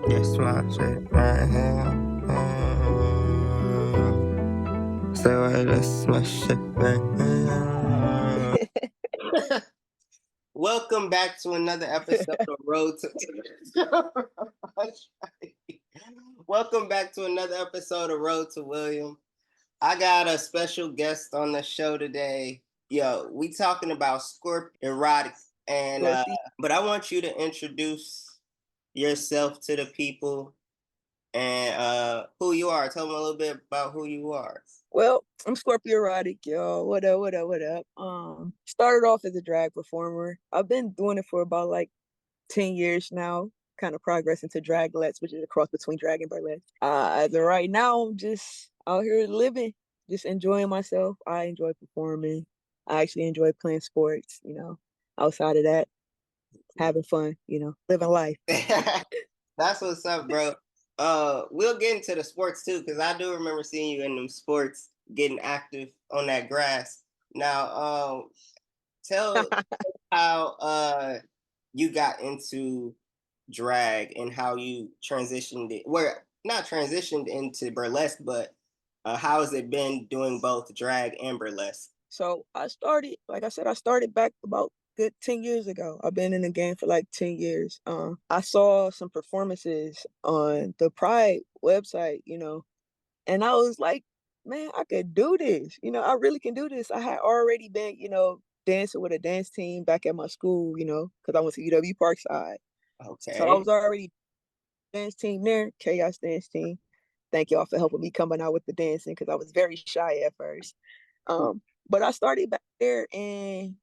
Yes, my shit right here. Say what, that's my shit right here. Welcome back to another episode of Road to Welcome back to another episode of Road to William. I got a special guest on the show today. Yo, we talking about Scorpi Erotic, and but I want you to introduce yourself to the people and who you are. Tell them a little bit about who you are. Well, I'm Scorpi Erotic, y'all. What up, what up, what up? Started off as a drag performer. I've been doing it for about like 10 years now, kind of progressing to draglets, which is a cross between drag and burlesque. As of right now, I'm just out here living, just enjoying myself. I enjoy performing. I actually enjoy playing sports, outside of that, having fun, living life. That's what's up, bro. We'll get into the sports too, because I do remember seeing you in them sports, getting active on that grass. Now, tell how you got into drag and how you transitioned it. Where not transitioned into burlesque, but how has it been doing both drag and burlesque? So I started, like I said, I started back about good 10 years ago. I've been in the game for like 10 years. I saw some performances on the Pride website, and I was like, man, I could do this. I really can do this. I had already been, dancing with a dance team back at my school, because I went to UW Parkside. Okay. So I was already dance team there, Chaos Dance Team. Thank y'all for helping me coming out with the dancing because I was very shy at first. But I started back there, and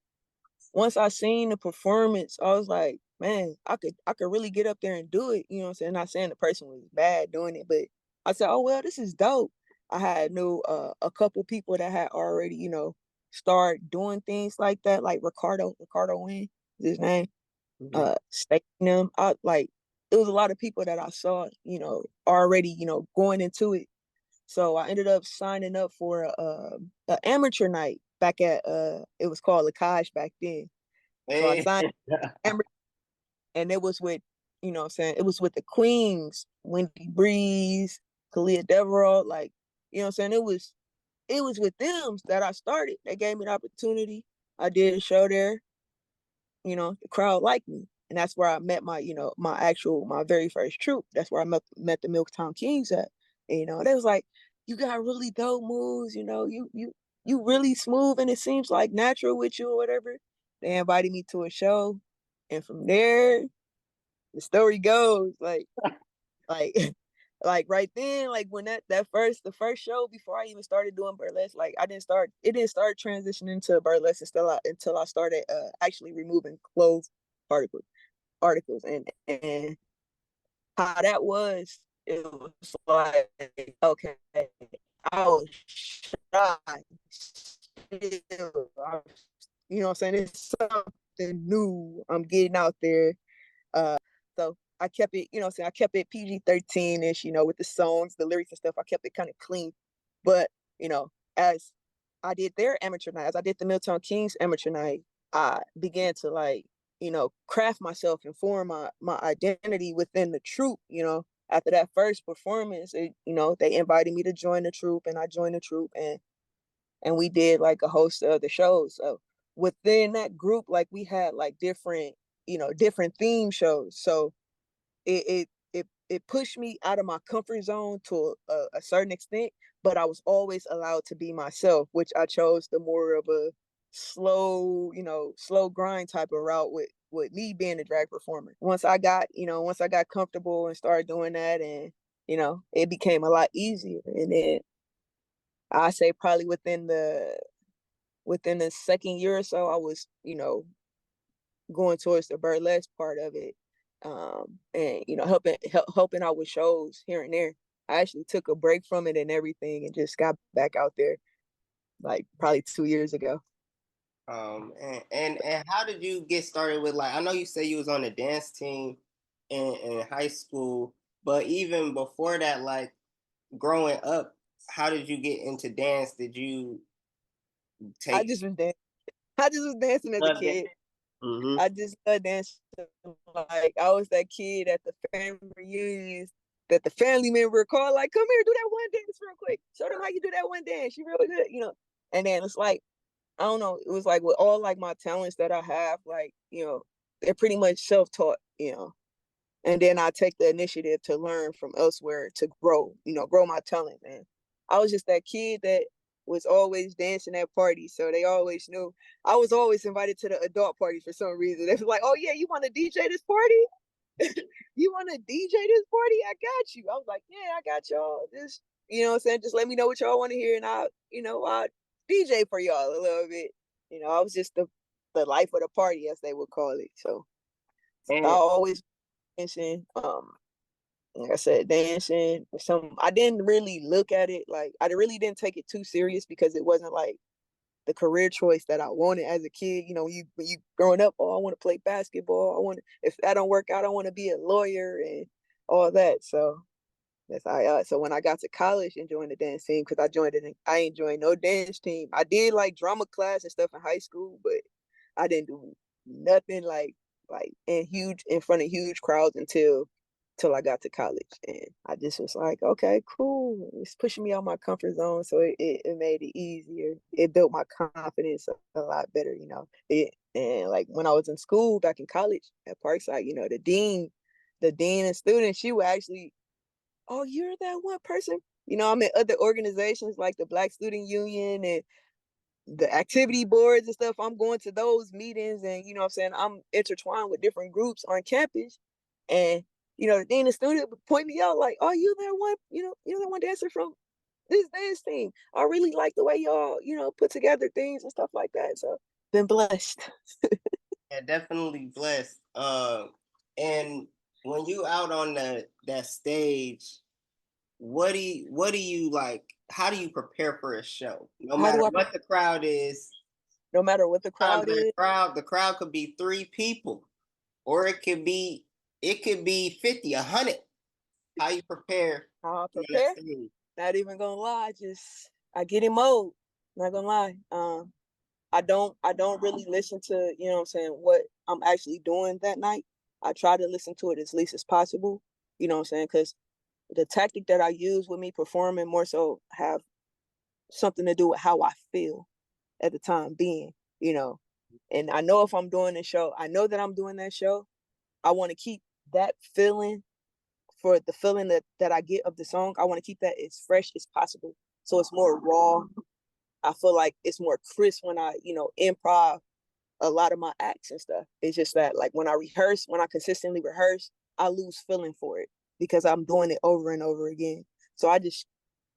once I seen the performance, I was like, man, I could really get up there and do it. You know what I'm saying? Not saying the person was bad doing it, but I said, oh well, this is dope. I had knew a couple people that had already, start doing things like that, like Ricardo Wynn is his name. Staking them out, like it was a lot of people that I saw, already, going into it. So I ended up signing up for a amateur night back at it was called Lacage back then. So I signed and it was with, what I'm saying, it was with the Queens, Wendy Breeze, Kalia Devereaux, like, what I'm saying, it was with them that I started. They gave me the opportunity. I did a show there. The crowd liked me. And that's where I met my, my very first troupe. That's where I met the Milktown Kings at. And, they was like, you got really dope moves, you really smooth and it seems like natural with you or whatever. They invited me to a show. And from there, the story goes like like right then, like when the first show before I even started doing burlesque, like it didn't start transitioning to burlesque until I started actually removing clothes articles and how that was, it was like, okay, I was shy still. You know what I'm saying? It's something new. I'm getting out there. So I kept it, I kept it PG-13-ish, with the songs, the lyrics and stuff. I kept it kind of clean. But, as I did their amateur night, as I did the Milltown Kings amateur night, I began to like, craft myself and form my identity within the troupe, After that first performance, they invited me to join the troupe and I joined the troupe and we did like a host of the shows. So within that group, like we had like different theme shows. So it pushed me out of my comfort zone to a certain extent, but I was always allowed to be myself, which I chose the more of a slow grind type of route with me being a drag performer. Once I got comfortable and started doing that, and it became a lot easier. And then I say probably within the second year or so, I was, going towards the burlesque part of it, and helping out with shows here and there. I actually took a break from it and everything, and just got back out there like probably 2 years ago. And how did you get started with, like, I know you say you was on a dance team in high school, but even before that, like growing up, how did you get into dance? Did you I take just was dancing. I just was dancing as a kid. Mm-hmm. I just love dancing. Like I was that kid at the family reunions that the family member called, like, come here, do that one dance real quick. Show them how you do that one dance. You really good, you know. And then it's like, I don't know, it was like with all like my talents that I have, like, you know, they're pretty much self-taught, you know. And then I take the initiative to learn from elsewhere to grow, you know, grow my talent. And I was just that kid that was always dancing at parties, so they always knew. I was always invited to the adult parties for some reason. They was like, "Oh yeah, you want to DJ this party? You want to DJ this party? I got you." I was like, "Yeah, I got y'all. Just, you know what I'm saying, just let me know what y'all want to hear, and I'll DJ for y'all a little bit." You know, I was just the life of the party, as they would call it. So I And always dancing. Like I said, dancing. Some I didn't really look at it like I really didn't take it too serious because it wasn't like the career choice that I wanted as a kid. You know, you growing up, oh, I want to play basketball. I want if that don't work out, I want to be a lawyer and all that. So that's how. So when I got to college and joined the dance team, because I ain't joined no dance team. I did like drama class and stuff in high school, but I didn't do nothing like in front of huge crowds until till I got to college. And I just was like, okay, cool. It's pushing me out my comfort zone. So it made it easier. It built my confidence a lot better, you know. And like when I was in school back in college at Parkside, you know, the dean and students, she would actually, oh, you're that one person. You know, I'm in other organizations like the Black Student Union and the activity boards and stuff. I'm going to those meetings and, you know what I'm saying, I'm intertwined with different groups on campus. And, you know, the dean of student would point me out like, oh, you that one, you're that one dancer from this dance team. I really like the way y'all, you know, put together things and stuff like that. So been blessed. yeah, definitely blessed. And when you out on that stage, what do you like? How do you prepare for a show? No How matter do I, what the crowd is, no matter what the sometimes crowd is, the crowd could be three people, or it could be 50, 100. How you prepare how I on that prepare? stage? Not even gonna lie, just I get in mode. Not gonna lie. I don't really listen to, you know what I'm saying, what I'm actually doing that night. I try to listen to it as least as possible, you know what I'm saying, because the tactic that I use with me performing more so have something to do with how I feel at the time being, you know. And I know if I'm doing a show, I know that I'm doing that show. I want to keep that feeling for the feeling that I get of the song. I want to keep that as fresh as possible. So it's more raw. I feel like it's more crisp when I, you know, improv a lot of my acts and stuff. It's just that like when I consistently rehearse, I lose feeling for it because I'm doing it over and over again. So I just,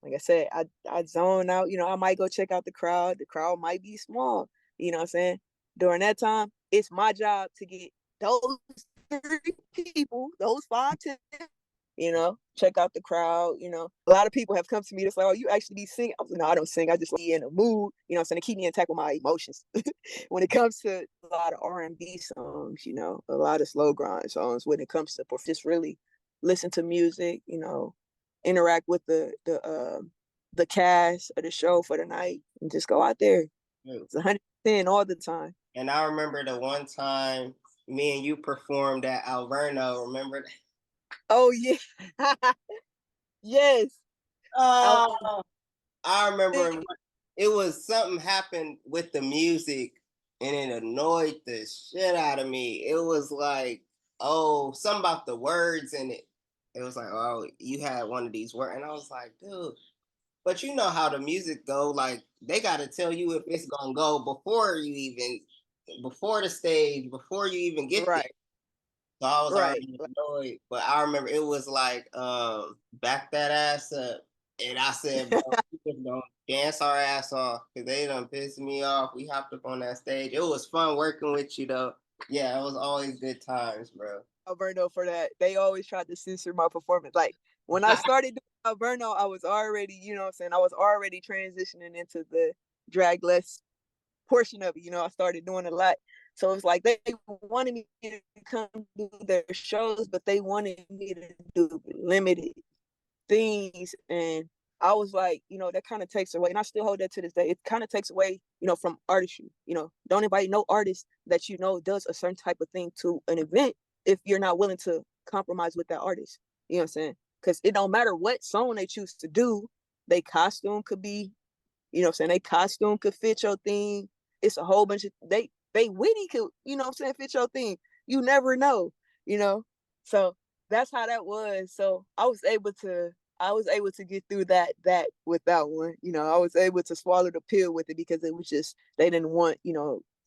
like I said, I zone out. You know, I might go check out the crowd. The crowd might be small. You know what I'm saying? During that time, it's my job to get those 3 people, those 5, 10, you know, check out the crowd. You know, a lot of people have come to me that's like, oh, you actually be singing. I was like, no, I don't sing. I just be in a mood, you know what I'm saying, to keep me intact with my emotions. When it comes to a lot of R&B songs, you know, a lot of slow grind songs, when it comes to just really listen to music, you know, interact with the cast of the show for the night and just go out there. It's 110 all the time. And I remember the one time me and you performed at Alverno. Remember that? Oh yeah. Yes. I Oh, I remember think it was something happened with the music and it annoyed the shit out of me. It was like, oh, something about the words in it. It was like, oh, you had one of these words. And I was like, dude, but you know how the music go. Like, they got to tell you if it's going to go before the stage, before you even get there. right, So I was right. already annoyed, but I remember it was like, back that ass up. And I said, bro, we just gonna dance our ass off because they done pissed me off. We hopped up on that stage. It was fun working with you though. Yeah, it was always good times, bro. Alberto for that. They always tried to censor my performance. Like when I started doing Alberto, I was already, you know what I'm saying, I was already transitioning into the drag less portion of it. You know, I started doing a lot. So it's like they wanted me to come do their shows, but they wanted me to do limited things. And I was like, that kind of takes away, and I still hold that to this day. It kind of takes away, from artistry. Don't invite no artist that does a certain type of thing to an event if you're not willing to compromise with that artist. You know what I'm saying? Because it don't matter what song they choose to do, they costume could be, they costume could fit your thing. It's a whole bunch of they witty could, fit your thing. You never know, you know. So that's how that was. So I was able to get through that with that one. I was able to swallow the pill with it because it was just they didn't want,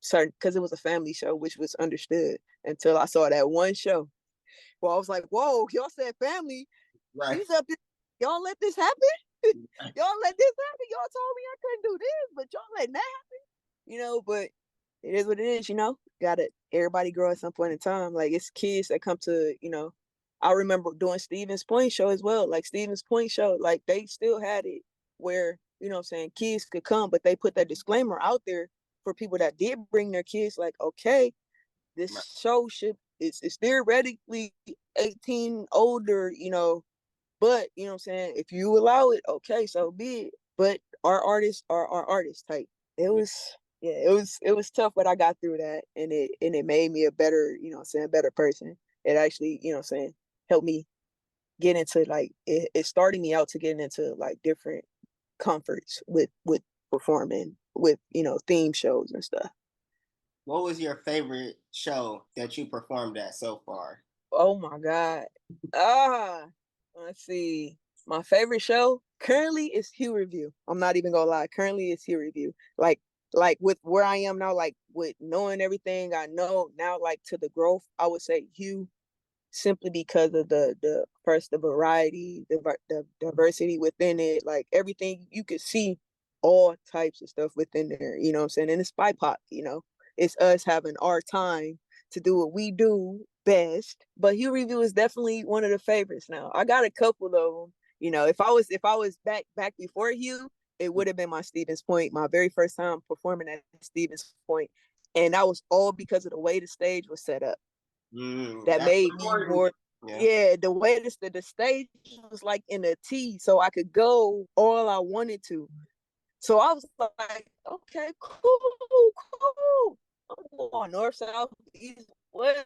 certain because it was a family show, which was understood until I saw that one show. Well, I was like, whoa, y'all said family. Right. She's up there. Y'all let this happen? Y'all let this happen? Y'all told me I couldn't do this, but y'all letting that happen? But it is what it is, Gotta everybody grow at some point in time. Like it's kids that come to, I remember doing Stevens Point show as well. Like Stevens Point show, like they still had it where, kids could come, but they put that disclaimer out there for people that did bring their kids, like, okay, this Right. show it's theoretically 18 older, but if you allow it, okay, so be it. But our artists are our artists type. It was it was tough, but I got through that, and it made me a better, better person. It actually, helped me get into like it started me out to getting into like different comforts with performing with theme shows and stuff. What was your favorite show that you performed at so far? Oh my God. Ah, let's see. My favorite show currently is Hue Review. I'm not even gonna lie. Currently it's Hue Review. Like with where I am now, like with knowing everything I know now, like to the growth, I would say Hue, simply because of the first the variety, the diversity within it, like everything you could see all types of stuff within there. You know what I'm saying? And it's BIPOC. It's us having our time to do what we do best. But Hue Review is definitely one of the favorites now. I got a couple of them. If I was back before Hue, it would have been my Stevens Point, my very first time performing at Stevens Point, and that was all because of the way the stage was set up. That That's made me important. more. Yeah. Yeah, the way the stage was like in a T, so I could go all I wanted to. So I was like, okay, cool. I'm going north, south, east, west.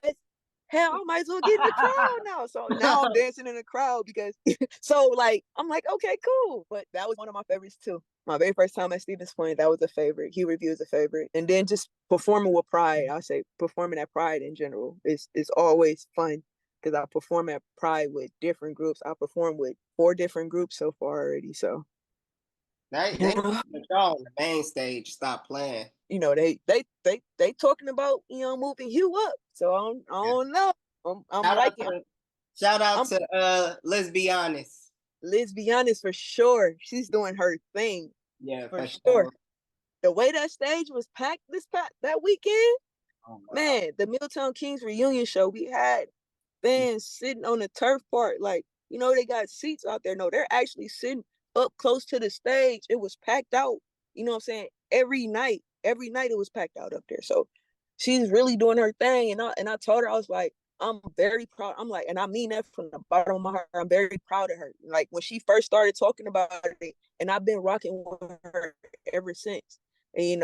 Hell, I might as well get in the crowd now. So now I'm dancing in the crowd because so like I'm like, okay, cool. But that was one of my favorites too. My very first time at Stevens Point, that was a favorite. Hue Review is a favorite. And then just performing with Pride, I say performing at Pride in general is always fun because I perform at Pride with different groups. I performed with 4 different groups so far already. So They put y'all on the main stage. Stop playing. they talking about moving Hugh up. So I don't know. I'm Shout out liking. to shout out I'm to let's be honest. Let's be honest, for sure. She's doing her thing Yeah, for for sure. sure. The way that stage was packed that weekend, Oh wow. man. The Milltown Kings reunion show, we had fans sitting on the turf part, like they got seats out there. No, they're actually sitting up close to the stage. It was packed out. You know what I'm saying? Every night it was packed out up there. So she's really doing her thing. And I told her, I was like, I'm very proud. I'm like, and I mean that from the bottom of my heart. I'm very proud of her. Like when she first started talking about it, and I've been rocking with her ever since. And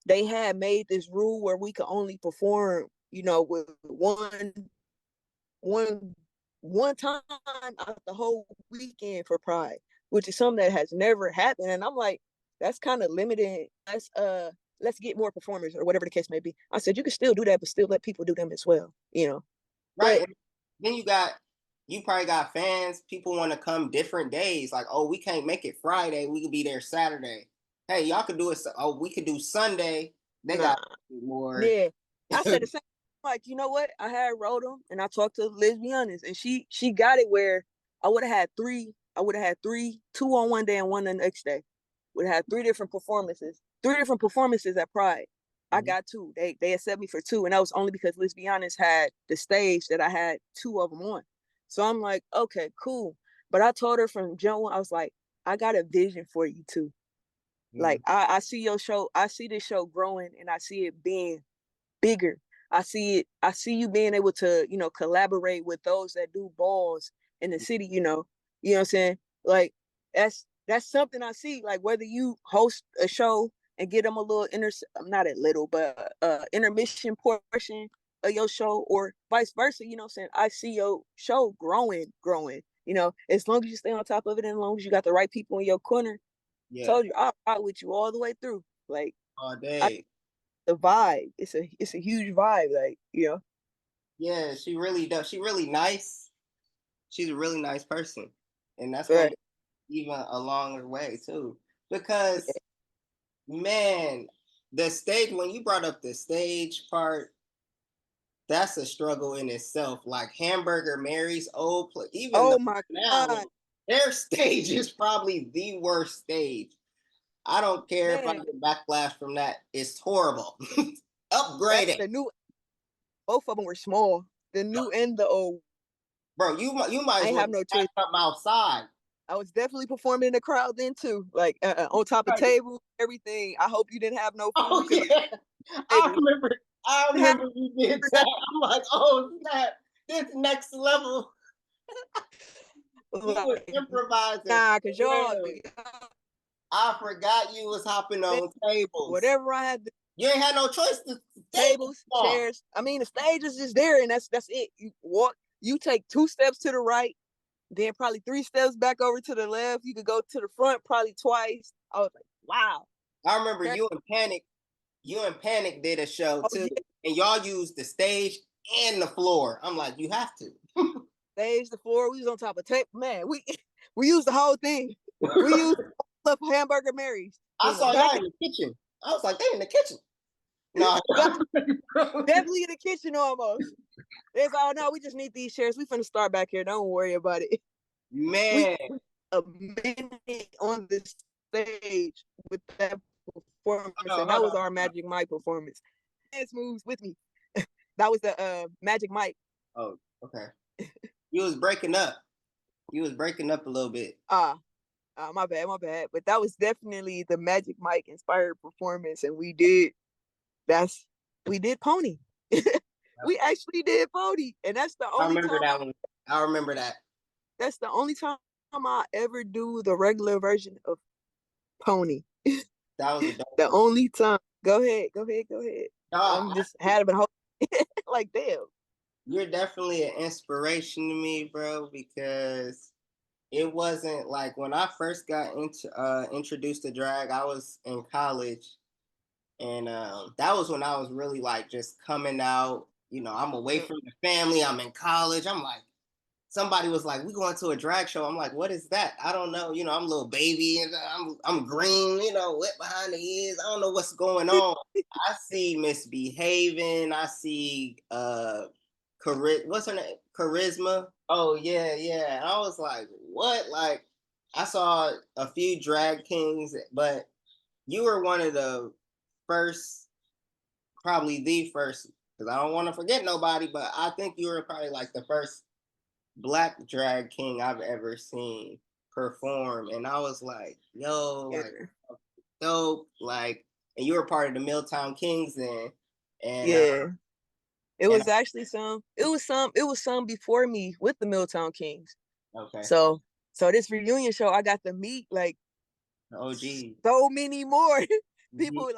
they had made this rule where we could only perform, with one one time out the whole weekend for Pride, which is something that has never happened. And I'm like, that's kind of limited. Let's get more performers or whatever the case may be. I said you can still do that, but still let people do them as well. Right. But And then you probably got fans. People want to come different days. Like, oh, we can't make it Friday. We could be there Saturday. Hey, y'all could do it. Oh, we could do Sunday. They nah, got more. yeah. I said the same. Like, you know what? I had wrote them and I talked to lesbianas, and she got it where I would have had three. I would have had three, two on one day and one the next day. Would have had three different performances. Three different performances at Pride. I got two. They accept me for two, and that was only because lesbianas had the stage that I had two of them on. So I'm like, okay, cool. But I told her from June, I was like, I got a vision for you too. Like I see your show, I see this show growing, and I see it being bigger. I see you being able to, collaborate with those that do balls in the city, you know what I'm saying? Like that's something I see. Like whether you host a show and get them a little not a little, but intermission portion of your show, or vice versa. You know what I'm saying? I see your show growing. You know, as long as you stay on top of it, and as long as you got the right people in your corner. Yeah, Told you, I'll ride with you all the way through. Like all I, day. the vibe, it's a huge vibe. Like Yeah, she really does. She really nice. She's a really nice person, and that's gonna right. go even a longer way too. Because man, the stage when you brought up the stage part, that's a struggle in itself. Like Hamburger Mary's old play, even though Oh my now god, their stage is probably the worst stage. I don't care if I man, get backlash from that. It's horrible. that Upgrade it, the new, both of them were small. The new and the old. bro. You might I as ain't well have no pack choice. up outside. I was definitely performing in the crowd then too, like on top of table, everything. I hope you didn't have no food Oh because yeah, I table. remember. I You didn't remember you did that. I'm like, oh snap, this next level. have You was like improvising nah, cause for real. y'all I forgot you was hopping on tables. whatever I had, You ain't had no choice to stay tables, long. chairs. I mean, the stage is just there, and that's it. You walk, you take 2 steps to the right, then probably 3 steps back over to the left. You could go to the front probably twice. I was like, wow. I remember That, you and Panic. You and Panic did a show oh too, yeah, and y'all used the stage and the floor. I'm like, you have to. stage, the floor. We was on top of tape. Man, we we used the whole thing. We used the Hamburger Mary's I from the saw back y'all in the kitchen. I was like, they in the kitchen. No, back, definitely in the kitchen almost. It's all no, we just need these chairs. We finna start back here. Don't worry about it. We man. a minute on the stage with that performance, and that Hold was on. our Magic Mike performance. Dance moves with me. That was the Magic Mike. Oh, okay. You was breaking up. You was breaking up a little bit. My bad, my bad. But that was definitely the Magic Mike inspired performance, and we did Pony. We actually did Pony, and that's the I only remember time that one. I remember that. that's the only time I ever do the regular version of Pony. That was a dope The one. only time. Go ahead, go ahead, go ahead. Dog, I'm just had a whole like damn. you're definitely an inspiration to me, bro, because it wasn't like when I first got into introduced to drag, I was in college, and that was when I was really like just coming out. You know, I'm away from the family. I'm in college. I'm like, somebody was like, "We going to a drag show." I'm like, "What is that?" I don't know. You know, I'm a little baby, and I'm green. You know, wet behind the ears. I don't know what's going on. I see misbehaving. I see what's her name? Charisma. Oh yeah, yeah. And I was like, what? Like, I saw a few drag kings, but you were one of the first, probably the first, because I don't want to forget nobody, but I think you were probably like the first black drag king I've ever seen perform. And I was like, yo, Yeah. like dope, like, and you were part of the Milltown Kings then. And Yeah. It and was actually it was some before me with the Milltown Kings. okay, So this reunion show I got to meet like OG. so many more Mhm. people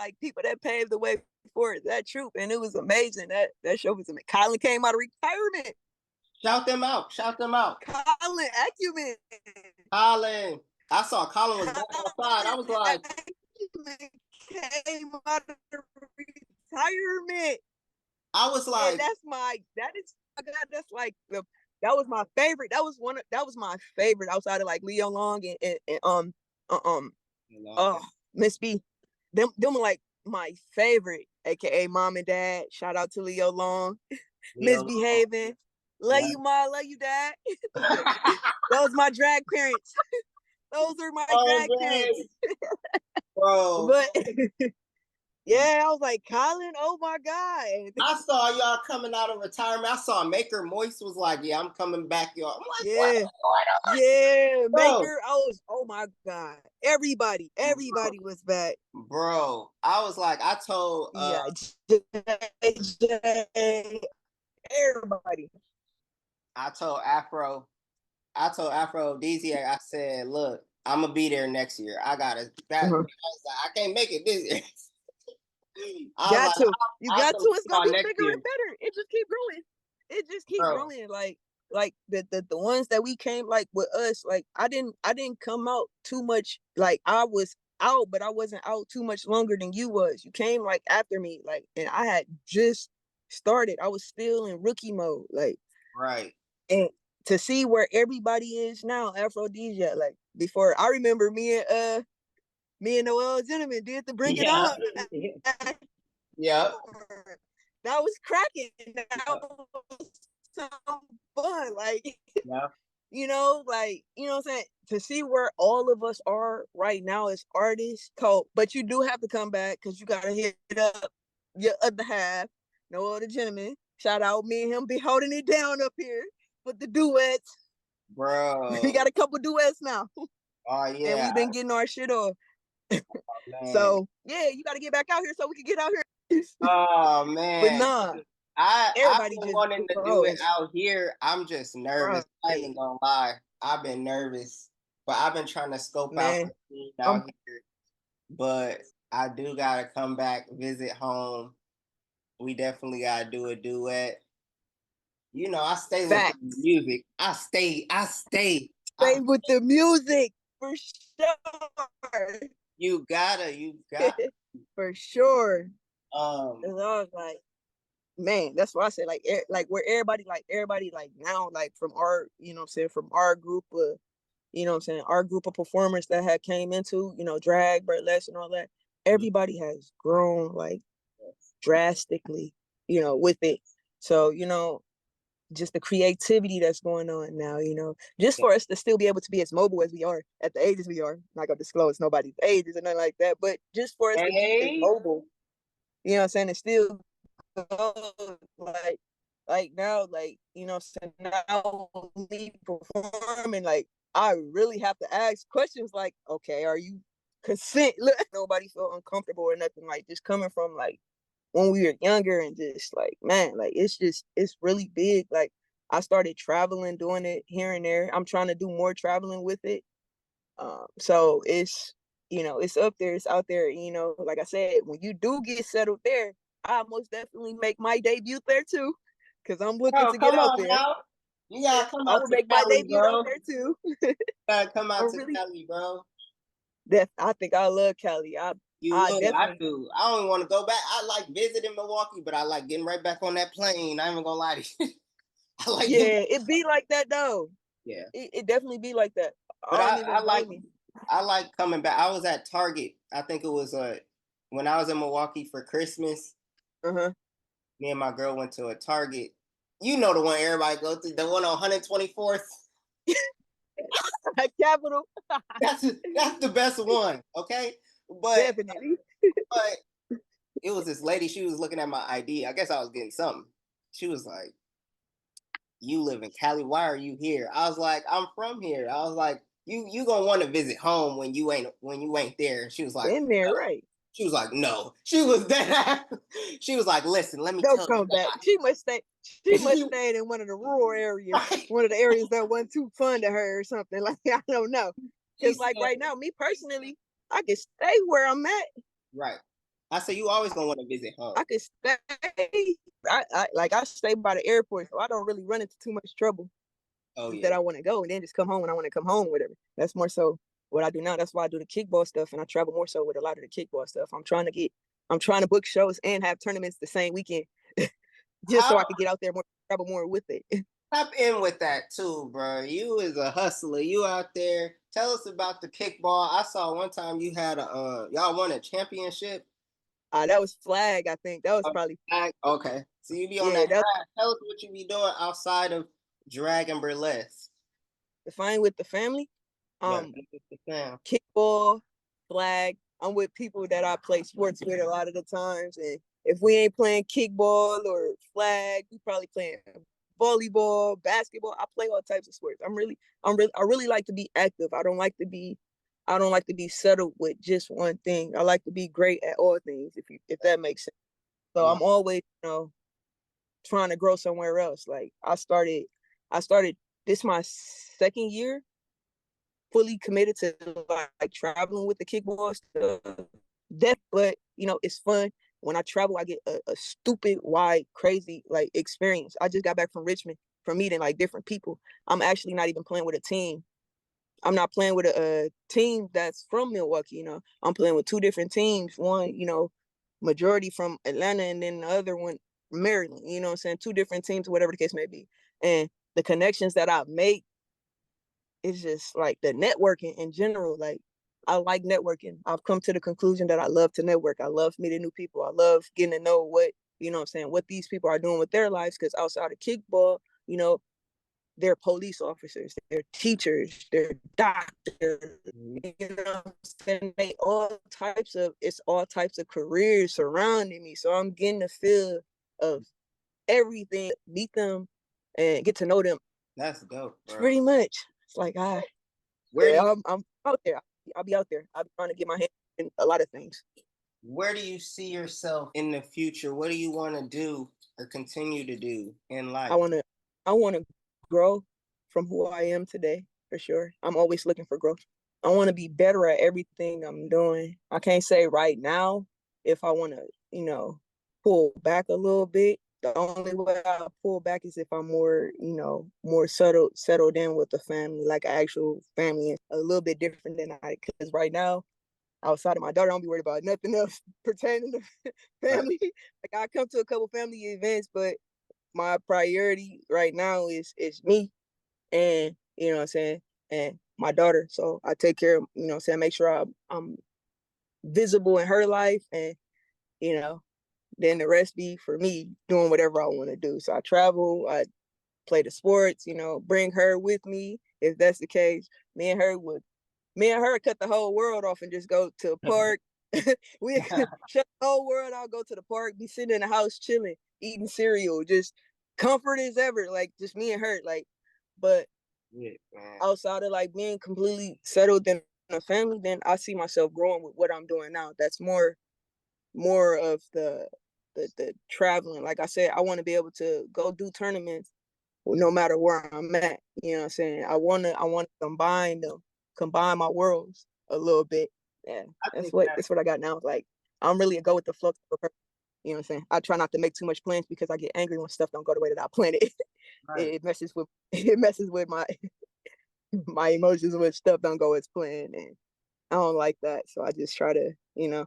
that paved the way for that troop, and it was amazing. That show was amazing. Colin came out of retirement. Shout them out. Shout them out. Colin Acumen. Colin. I saw Colin was back outside. I was like, Acumen came out of retirement. I was And like, that is my God, that's like that was my favorite. That was my favorite outside of like Leo Long and uh, um uh Miss B. Them were like my favorite, aka Mom and Dad. Shout out to Leo Long. Leo. Misbehaving. Love Yeah. you, Ma, love you, Dad. Those my drag parents. Those are my Oh, drag parents. man. Bro, But yeah, I was like, Colin, oh my God. I saw y'all coming out of retirement. I saw Maker Moist was like, yeah, I'm coming back, y'all. I'm like, what Yeah. is going on? Yeah, Bro, Maker. Oh my God. Everybody was back. bro, I was like, Yeah, JJ, everybody. I told Afro DZ, I said, look, I'm gonna be there next year. I gotta that. I, was like, I can't make it this year. I was Got like, to. You I'll got come to. It's gonna on be next bigger year, and better. It just keep growing. It just keep bro. growing. Like the ones that we came like with us, like I didn't come out too much. Like I was out, but I wasn't out too much longer than you was. You came like after me, like, and I had just started. I was still in rookie mode, like, Right. and to see where everybody is now, Aphrodisia, like before, I remember me and Noel Gentleman did the Bring It Yeah. On. Yeah. That was cracking. Yeah. That was some fun. Like, Yeah. what I'm saying? To see where all of us are right now as artists, Cole, but you do have to come back because you gotta hit up your other half, Noel the Gentleman. Shout out, me and him be holding it down up here with the duets. We Bro. got a couple duets now. Oh And yeah. we've been getting our shit off. Man. So yeah, you gotta get back out here so we can get out here. Oh But man. nah, I've everybody been just wanting to do it grows. out here. I'm just nervous. I ain't even Right. gonna lie. I've been nervous, but I've been trying to scope out Man, the scene I'm out here. But I do gotta come back, visit home. We definitely gotta do a duet. You know, I stay with the facts. music. I stay. Stay with the music for sure. You got. For sure. Um, And I was like, man, that's what I said. Like where everybody like now, like from our, I'm saying, from our group of, I'm saying, our group of performers that had came into, drag, burlesque, and all that. Everybody has grown like drastically, with it. So, just the creativity that's going on now, just for us to still be able to be as mobile as we are at the ages we are. I'm not gonna disclose nobody's ages or nothing like that, but just for us to be as hey, mobile, what I'm saying, and still go like now, like, so now me performing, like I really have to ask questions like, okay, are you consent? Look, nobody feel uncomfortable or nothing, like just coming from like when we were younger and just like, man, like it's really big. Like I started traveling, doing it here and there. I'm trying to do more traveling with it. So it's up there, it's out there. Like I said, when you do get settled there, I most definitely make my debut there too, because I'm looking bro, to get come out on there. now. You gotta come I out will to make my Cali, debut out bro. there too. You gotta come out I'm to really Cali, bro. I think I love Cali. You I would, I definitely do. I don't want to go back. I like visiting Milwaukee, but I like getting right back on that plane. I ain't even gonna lie to you. I like getting, yeah, it be like that though. yeah. It definitely be like that. But I don't even blame me. I like coming back. I was at Target. I think it was when I was in Milwaukee for Christmas. Uh-huh. Me and my girl went to a Target. You know the one everybody go to, the one on 124th. Capital. That's the best one, okay? But Definitely. but it was this lady. She was looking at my ID. I guess I was getting something. She was like, "You live in Cali. Why are you here?" I was like, "I'm from here." I was like, "You gonna want to visit home when you ain't there." She was like, In there, "No." right. She was like, "No." She was that. She was like, "Listen, let me Don't tell you come back. why." She must stay in one of the rural areas, Right? one of the areas that wasn't too fun to her or something. Like, I don't know. She Cause like said, right now, me personally, I can stay where I'm at. "Right." I said, "You always gonna want to visit I home." could stay. I stay by the airport, so I don't really run into too much trouble. Oh Just that yeah. I want to go and then just come home when I want to come home, whatever. That's more so what I do now. That's why I do the kickball stuff and I travel more so with a lot of the kickball stuff. I'm trying to book shows and have tournaments the same weekend just so How I could get out there more, travel more with it. tap in with that too, bro. You is a hustler. You out there. Tell us about the kickball. I saw one time you had a y'all won a championship. That was flag, I think. That was probably Okay. So you be on yeah, that that's flag. Tell us what you be doing outside of drag and burlesque. fine with the family. Yeah. Um, Kickball, flag. I'm with people that I play sports with a lot of the times. And if we ain't playing kickball or flag, we probably playing volleyball, basketball. I play all types of sports. I really like to be active. I don't like to be settled with just one thing. I like to be great at all things, if that makes sense. So No. I'm always, trying to grow somewhere else. Like I started this my second year fully committed to like traveling with the kickball stuff. But you know, it's fun. When I travel, I get a stupid, wide, crazy like experience. I just got back from Richmond from meeting like different people. I'm actually not even playing with a team. I'm not playing with a team that's from Milwaukee. You know, I'm playing with two different teams. One, you know, majority from Atlanta, and then the other one Maryland. You know what I'm saying? Two different teams, whatever the case may be. And the connections that I make is just like the networking in general. Like I like networking. I've come to the conclusion that I love to network. I love meeting new people. I love getting to know what, you know what I'm saying, what these people are doing with their lives. Because outside of kickball, you know, they're police officers, they're teachers, they're doctors, you know what I'm saying? They it's all types of careers surrounding me. So I'm getting the feel of everything, meet them and get to know them. That's dope, bro. Pretty much. It's like I'm out there. I'll be out there. I'll be trying to get my hand in a lot of things. Where do you see yourself in the future? What do you want to do or continue to do in life? I want to grow from who I am today, for sure. I'm always looking for growth. I want to be better at everything I'm doing. I can't say right now if I want to, you know, pull back a little bit. The only way I pull back is if I'm more, you know, more settled in with the family, like an actual family, a little bit different than because right now, outside of my daughter, I don't be worried about nothing else pertaining to family. Like I come to a couple family events, but my priority right now is me and, you know what I'm saying, and my daughter. So I take care of, you know what I'm saying, make sure I'm visible in her life, and, you know, then the rest be for me doing whatever I want to do. So I travel, I play the sports, you know, bring her with me if that's the case. Me and her cut the whole world off and just go to a park. We shut the whole world out, go to the park, be sitting in the house chilling, eating cereal, just comfort as ever, like just me and her. Like, but outside of like being completely settled in a family, then I see myself growing with what I'm doing now. That's more of the traveling. Like I said, I want to be able to go do tournaments no matter where I'm at. You know what I'm saying? I want to combine my worlds a little bit. Yeah, that's what I got now. Like I'm really a go with the flow type of person. You know what I'm saying? I try not to make too much plans because I get angry when stuff don't go the way that I planned it. Right. It messes with my my emotions when stuff don't go as planned, and I don't like that. So I just try to, you know,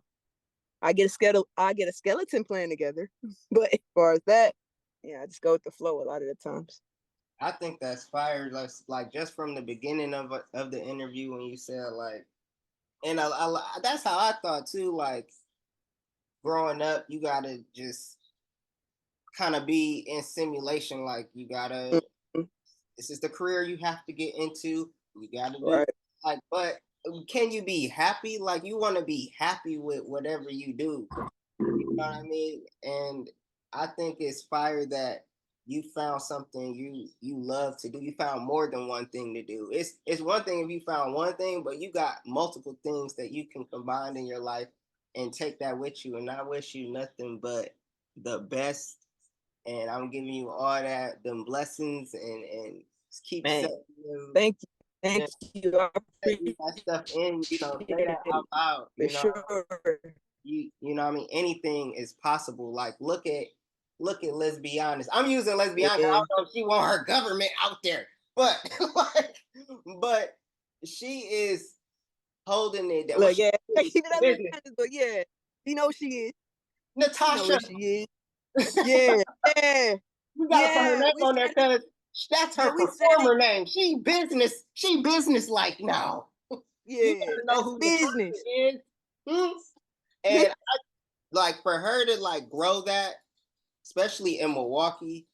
I get a skeleton plan together. But as far as that, yeah, I just go with the flow a lot of the times. I think that's fire. Like just from the beginning of the interview when you said like, and that's how I thought too. Like growing up, you gotta just kind of be in simulation. Like you gotta, this is the career you have to get into. You gotta do like, but can you be happy? Like you want to be happy with whatever you do. You know what I mean? And I think it's fire that you found something you love to do. You found more than one thing to do. It's one thing if you found one thing, but you got multiple things that you can combine in your life and take that with you. And I wish you nothing but the best. And I'm giving you all that, them blessings, and keep setting them. Thank you. I appreciate that stuff in, you know, say that out loud. You know, sure. You know what I mean? Anything is possible. Like look at Let's Be Honest. I'm using Let's Be Honest. I don't know if she want her government out there, but like, but she is holding it down. Look, yeah, but yeah, you know she is. Natasha, you know she is. Yeah, yeah. You gotta put her name on there because that's her performer name. She business like now. Yeah, you gotta know who business is. And like for her to like grow that, especially in Milwaukee,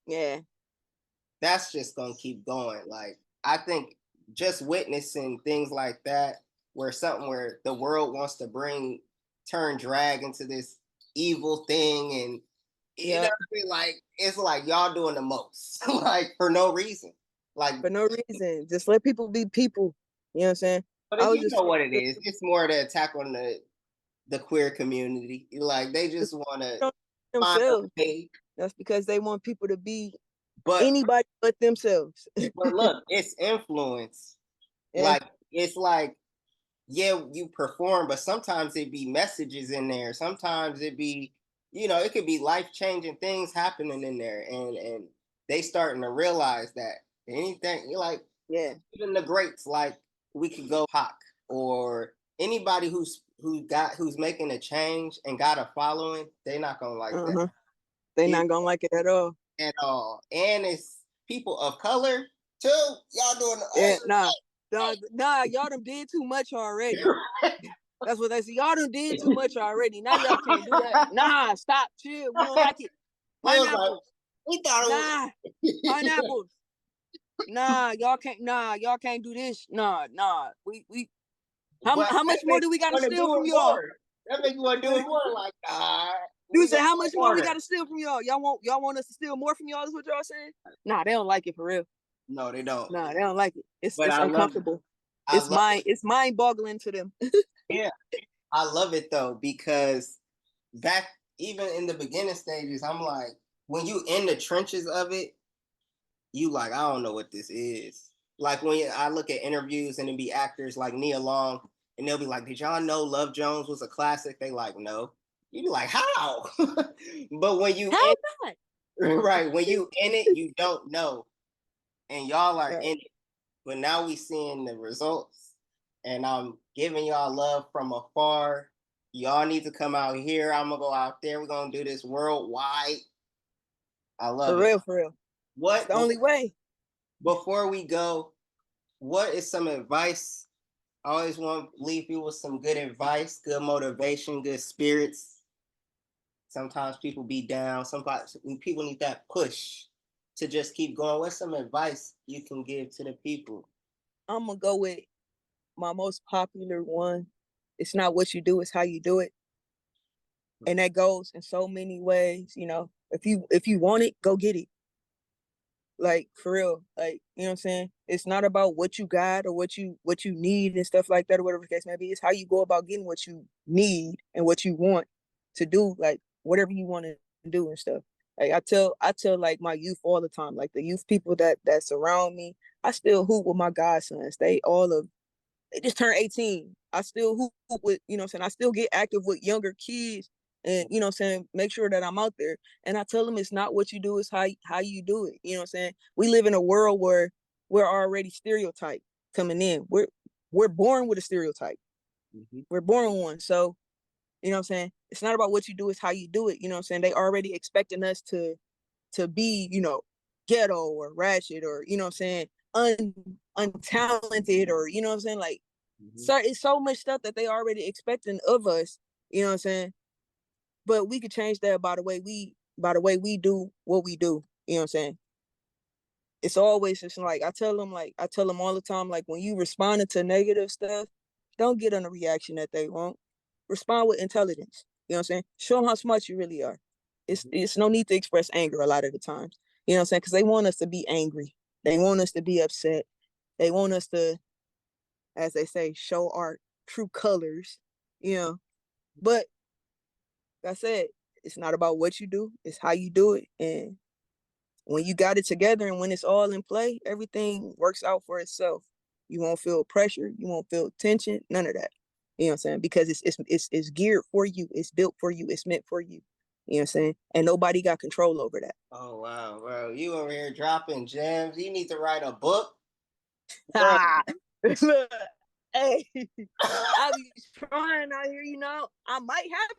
yeah, that's just gonna keep going. Like I think just witnessing things like that, where the world wants to turn drag into this evil thing, and you know what I mean? Like it's like y'all doing the most, like for no reason. Like for no reason. Just let people be people. You know what I'm saying? But you know what it is. It's more the attack on the queer community. Like they just want to themselves. That's because they want people to be anybody but themselves. But look, it's influence. Yeah. Like it's like, yeah, you perform, but sometimes it be messages in there. Sometimes it be, it could be life changing things happening in there, and they starting to realize that anything, like, Yeah. even the greats, like we could go Pac or anybody who's making a change and got a following, they not gonna like that They not gonna like it at all. at all. And it's people of color too. Y'all doing Yeah, nah, y'all done did too much already. That's what they say. Y'all done did too much already. Now y'all can't do that. Nah, stop, chill. We don't like it. Pineapples. We thought Nah, pineapples. Nah, y'all can't do this. Nah. How much more do we gotta steal from y'all? That make you want to do it more. Like, You say how much more we gotta steal from y'all? Y'all want us to steal more from y'all? Is what y'all saying? Nah, they don't like it for real. No, they don't. Nah, they don't like it. It's But uncomfortable. It's mind boggling to them. Yeah, I love it though, because back even in the beginning stages, I'm like, when you in the trenches of it, you like, I don't know what this is. Like when I look at interviews and it be actors like Nia Long, and they'll be like, "Did y'all know Love Jones was a classic?" They like, "No." You be like, "How?" But when you How not? right, when you in it, you don't know, and y'all are Right. in it. But now we seeing the results, and I'm giving y'all love from afar. Y'all need to come out here. I'm gonna go out there. We're gonna do this worldwide. I love it. For real. What It's the only way. Before we go, what is some advice? I always want to leave you with some good advice, good motivation, good spirits. Sometimes people be down. Sometimes people need that push to just keep going. What's some advice you can give to the people? I'm gonna go with my most popular one. It's not what you do, it's how you do it. And that goes in so many ways. If you want it, go get it. Like for real. Like, you know what I'm saying? It's not about what you got or what you need and stuff like that, or whatever the case may be. It's how you go about getting what you need and what you want to do, like whatever you want to do and stuff. Like I tell like my youth all the time, like the youth people that surround me, I still hoop with my godsons. They just turned 18. I still hoop with, what I'm saying? I still get active with younger kids and, what I'm saying? Make sure that I'm out there. And I tell them it's not what you do, it's how you do it. You know what I'm saying? We live in a world where we're already stereotyped coming in. We're born with a stereotype. Mm-hmm. We're born with one. So, you know what I'm saying? It's not about what you do, it's how you do it. You know what I'm saying? They already expecting us to be, ghetto or ratchet or, you know what I'm saying, untalented or, you know what I'm saying? Like, so it's so much stuff that they already expecting of us, you know what I'm saying? But we could change that by the way we do what we do, you know what I'm saying? It's always just like I tell them all the time, like when you responding to negative stuff, don't get on a reaction that they want. Respond with intelligence. You know what I'm saying? Show them how smart you really are. It's no need to express anger a lot of the times. You know what I'm saying? Because they want us to be angry. They want us to be upset. They want us to, as they say, show our true colors. But like I said, it's not about what you do, it's how you do it. And when you got it together and when it's all in play, everything works out for itself. You won't feel pressure, you won't feel tension, none of that. You know what I'm saying? Because it's geared for you, it's built for you, it's meant for you. You know what I'm saying? And nobody got control over that. Oh wow, bro. You over here dropping gems. You need to write a book. Look, hey, I be trying out here, I might have to.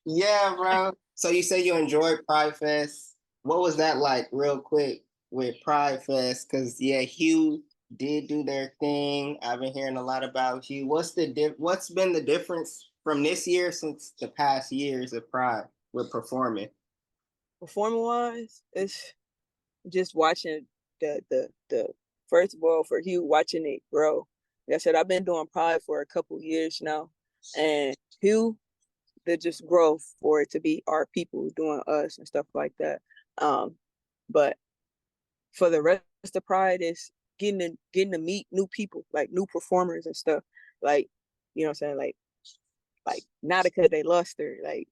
Yeah, bro. So you say you enjoyed Pride Fest. What was that like, real quick, with Pride Fest? Because yeah, Hugh did do their thing. I've been hearing a lot about Hugh. What's been the difference from this year since the past years of Pride with performing? Performing wise, it's just watching the first of all, for Hugh, watching it grow. Like I said, I've been doing Pride for a couple years now, and Hugh, the just growth for it to be our people doing us and stuff like that. But for the rest of Pride is getting to meet new people, like new performers and stuff. Like, you know what I'm saying? Like not because they lost her, like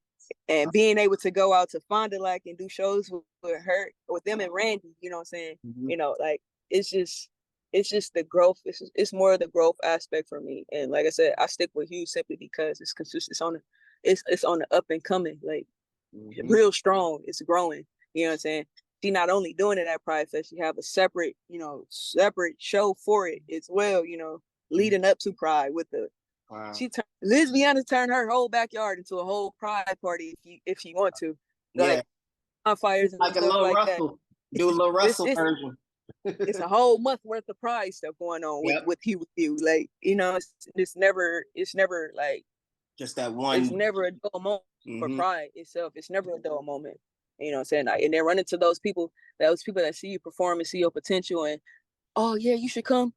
And being able to go out to Fond du Lac and do shows with her, with them and Randy, you know what I'm saying? You know, like it's just the growth. It's more of the growth aspect for me. And like I said, I stick with Hugh simply because it's consistent. It's on the up and coming, like real strong. It's growing. You know what I'm saying? She not only doing it at Pride Fest, she have a separate show for it as well, leading up to Pride with the Lesbiana turned her whole backyard into a whole Pride party if she want to. Like bonfires and like stuff a little like Russell. that. Do a little Russell version. It's a whole month worth of Pride stuff going on with Hugh. Like, it's never like just that one. It's never a dull moment for Pride itself. It's never a dull moment. You know what I'm saying? Like, and then run into those people that see you perform and see your potential and, oh yeah, you should come.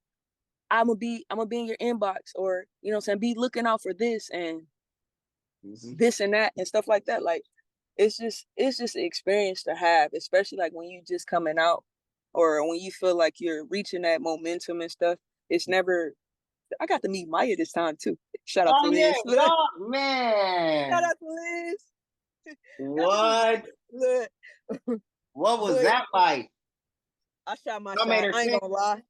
I'm gonna be in your inbox, or you know what I'm saying, be looking out for this and this and that and stuff like that. Like, it's just an experience to have, especially like when you just coming out or when you feel like you're reaching that momentum and stuff. It's never. I got to meet Maya this time too. Shout out to Liz. Oh man! Shout out to Liz. What? What was that like? I shot my shot. I ain't gonna lie.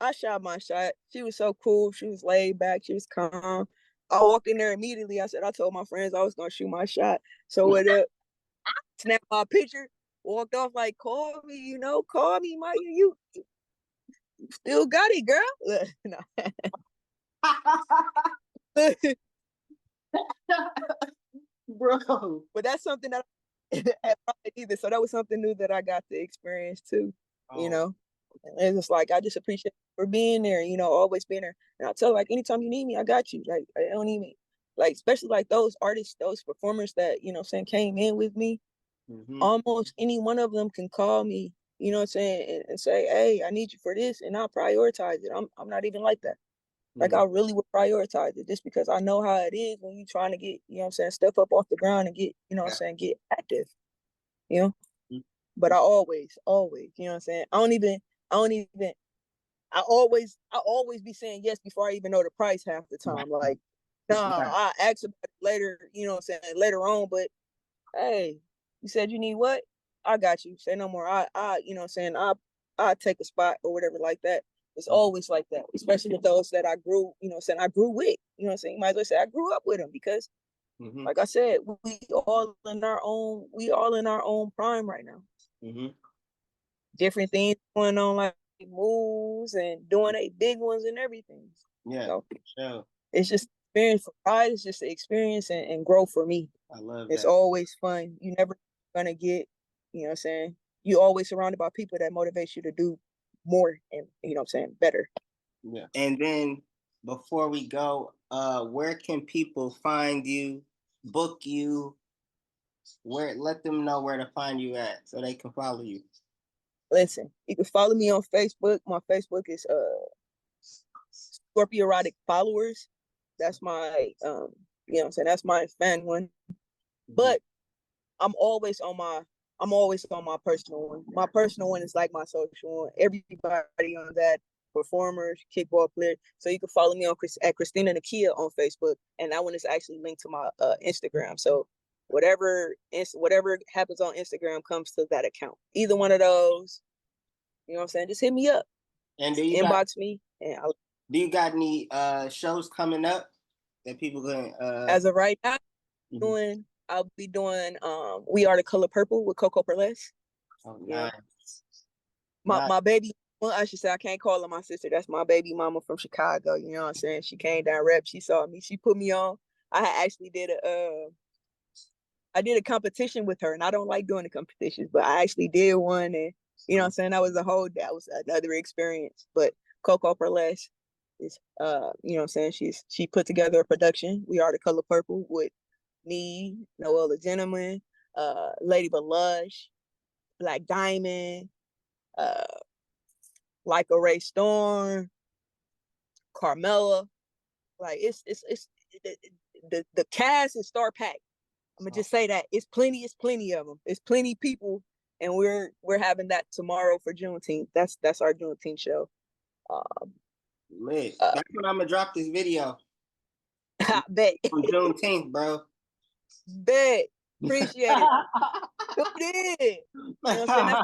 I shot my shot. She was so cool. She was laid back. She was calm. I walked in there immediately. I told my friends I was gonna shoot my shot. So it snapped my picture, walked off like, call me, Maya. You still got it, girl. Bro. But that's something that either. So that was something new that I got to experience too. And it's just like I just appreciate for being there, always being there. And I'll tell her, like, anytime you need me, I got you. Like, I don't need me. Like, especially like those artists, those performers that, came in with me. Almost any one of them can call me, and say, hey, I need you for this, and I'll prioritize it. I'm not even like that. Like, I really would prioritize it just because I know how it is when you're trying to get, stuff up off the ground and get, get active, But I always, I always be saying yes before I even know the price half the time. Like, I ask about it later, later on, but hey, you said you need what? I got you. Say no more. I take a spot or whatever like that. It's always like that, especially with those that I grew, I grew with, you might as well say I grew up with them because like I said, we all in our own prime right now. Different things going on, like moves and doing big ones and everything. So it's just experience for Pride. It's just an experience and growth for me. I love it's always fun. You never gonna get, you always surrounded by people that motivate you to do more and better. Yeah. And then before we go, where can people find you, book you? Let them know where to find you at so they can follow you. Listen, you can follow me on Facebook. My Facebook is Scorpi Erotic Followers. That's my that's my fan one. But I'm always on my personal one. My personal one is like my social one. Everybody on that, performers, kickball players. So you can follow me at Christina Nakia on Facebook, and that one is actually linked to my Instagram. So whatever happens on Instagram comes to that account. Either one of those, just hit me up. And inbox me. And do you got any shows coming up that people can? As of right now, I'll be doing We Are the Color Purple with Coco Burlesque. Oh, nice. My baby, well, I should say, I can't call her my sister. That's my baby mama from Chicago. You know what I'm saying? She came down rep. She saw me. She put me on. I actually did a competition with her, and I don't like doing the competitions, but I actually did one, and you know what I'm saying? That was another experience. But Coco Burlesque is you know what I'm saying? She put together a production, We Are the Color Purple, with me, Noella Gentleman, Lady Belush, Black Diamond, like a Ray Storm, Carmella. Like it's the cast is star packed. I'm gonna just say that it's plenty of them. It's plenty people, and we're having that tomorrow for Juneteenth. That's our Juneteenth show. Lit. That's when I'm gonna drop this video. I bet. On Juneteenth, bro. Bet. Appreciate it. Who did? You know what I'm saying?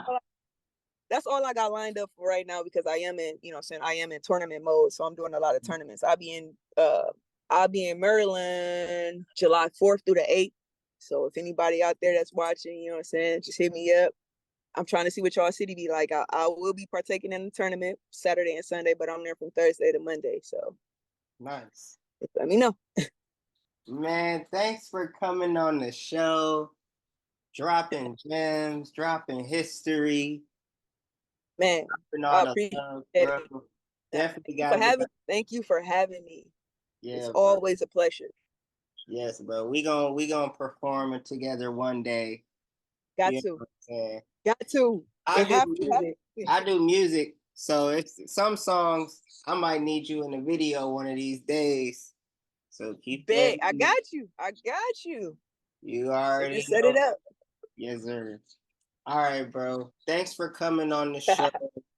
That's all I got lined up for right now because I am in, you know what I'm saying, I am in tournament mode. So I'm doing a lot of tournaments. I'll be in Maryland July 4th through the 8th. So if anybody out there that's watching, you know what I'm saying, just hit me up. I'm trying to see what y'all city be like. I will be partaking in the tournament Saturday and Sunday, but I'm there from Thursday to Monday. So nice. let me know. Man, thanks for coming on the show, dropping gems, dropping history, Man, dropping I all the appreciate love, bro. it. Definitely gotta get back. Thank you for having me. Yeah, It's bro. always a pleasure. Yes, bro. We gonna perform it together one day. Got You know to. what I'm saying? Got to. I It do have to music. happen. I do music. So if some songs I might need you in the video one of these days. So keep that. Bet. I got you. I got you. You So already just set know. it up. Yes, sir. All right, bro. Thanks for coming on the show.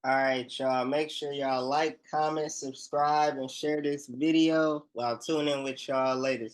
All right, y'all. Make sure y'all like, comment, subscribe, and share this video. I'll tune in with y'all later.